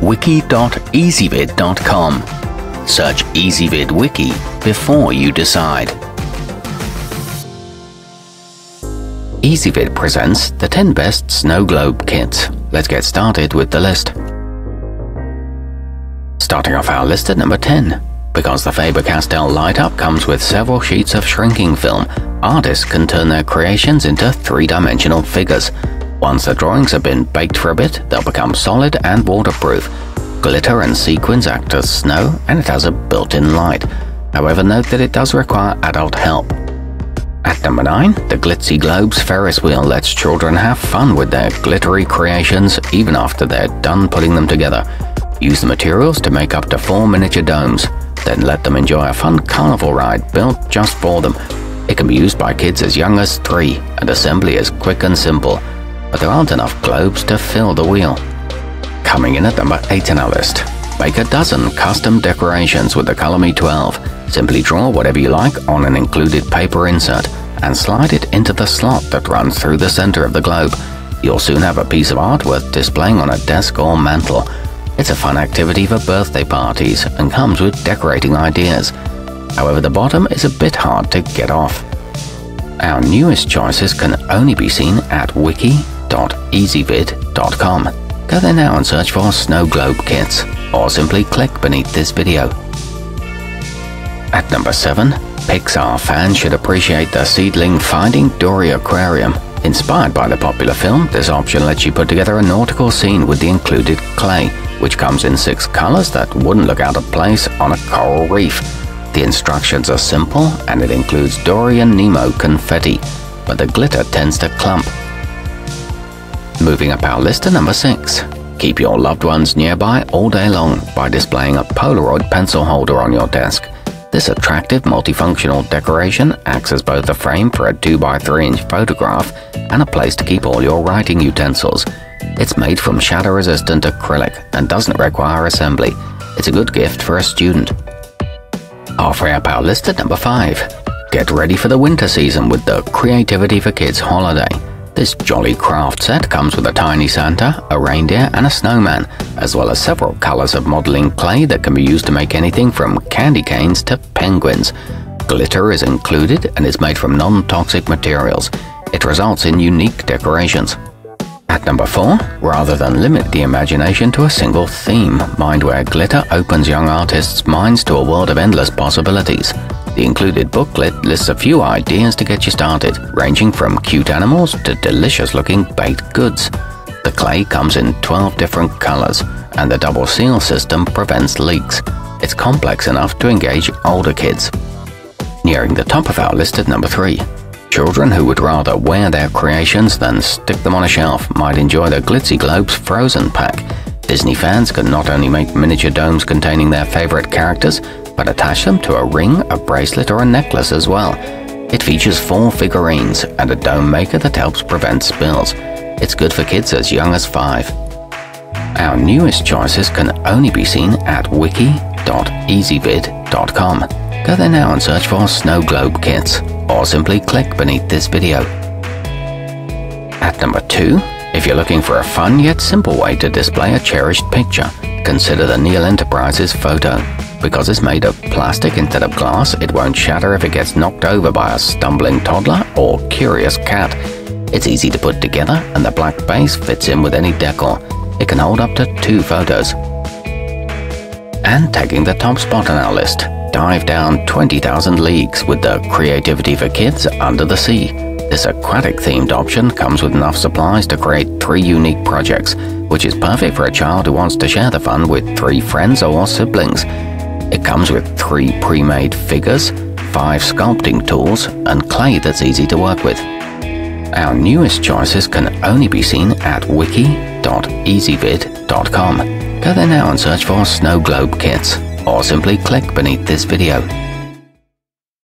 wiki.ezvid.com. Search Ezvid Wiki before you decide. Ezvid presents the 10 best snow globe kits. Let's get started with the list. Starting off our list at number 10. Because the Faber-Castell light-up comes with several sheets of shrinking film, artists can turn their creations into three-dimensional figures. Once the drawings have been baked for a bit, they'll become solid and waterproof. Glitter and sequins act as snow, and it has a built-in light. However, note that it does require adult help. At number 9, the Glitzi Globes Ferris wheel lets children have fun with their glittery creations even after they're done putting them together. Use the materials to make up to 4 miniature domes, then let them enjoy a fun carnival ride built just for them. It can be used by kids as young as 3, and assembly is quick and simple, but there aren't enough globes to fill the wheel. Coming in at number 8 on our list, make a dozen custom decorations with the Color Me 12. Simply draw whatever you like on an included paper insert and slide it into the slot that runs through the center of the globe. You'll soon have a piece of art worth displaying on a desk or mantle. It's a fun activity for birthday parties and comes with decorating ideas. However, the bottom is a bit hard to get off. Our newest choices can only be seen at wiki.ezvid.com. Go there now and search for snow globe kits, or simply click beneath this video. At number 7, Pixar fans should appreciate the Seedling Finding Dory aquarium. Inspired by the popular film, this option lets you put together a nautical scene with the included clay, which comes in 6 colors that wouldn't look out of place on a coral reef. The instructions are simple, and it includes Dory and Nemo confetti, but the glitter tends to clump. Moving up our list to number 6. Keep your loved ones nearby all day long by displaying a Polaroid pencil holder on your desk. This attractive multifunctional decoration acts as both a frame for a 2x3-inch photograph and a place to keep all your writing utensils. It's made from shatter-resistant acrylic and doesn't require assembly. It's a good gift for a student. Halfway up our list at number 5. Get ready for the winter season with the Creativity for Kids holiday. This jolly craft set comes with a tiny Santa, a reindeer, and a snowman, as well as several colors of modeling clay that can be used to make anything from candy canes to penguins. Glitter is included and is made from non-toxic materials. It results in unique decorations. At number 4, rather than limit the imagination to a single theme, Mindware Glitter opens young artists' minds to a world of endless possibilities. The included booklet lists a few ideas to get you started, ranging from cute animals to delicious-looking baked goods. The clay comes in 12 different colors, and the double seal system prevents leaks. It's complex enough to engage older kids. Nearing the top of our list at number 3. Children who would rather wear their creations than stick them on a shelf might enjoy the Glitzi Globes Frozen Pack. Disney fans can not only make miniature domes containing their favorite characters, but attach them to a ring, a bracelet, or a necklace as well. It features 4 figurines and a dome maker that helps prevent spills. It's good for kids as young as 5. Our newest choices can only be seen at wiki.ezvid.com. Go there now and search for snow globe kits, or simply click beneath this video. At number 2, if you're looking for a fun yet simple way to display a cherished picture, consider the Neil Enterprises photo. Because it's made of plastic instead of glass, it won't shatter if it gets knocked over by a stumbling toddler or curious cat. It's easy to put together, and the black base fits in with any decor. It can hold up to 2 photos. And taking the top spot on our list, dive down 20,000 leagues with the Creativity for Kids Under the Sea. This aquatic-themed option comes with enough supplies to create 3 unique projects, which is perfect for a child who wants to share the fun with 3 friends or siblings. It comes with 3 pre-made figures, 5 sculpting tools, and clay that's easy to work with. Our newest choices can only be seen at wiki.ezvid.com. Go there now and search for snow globe kits, or simply click beneath this video.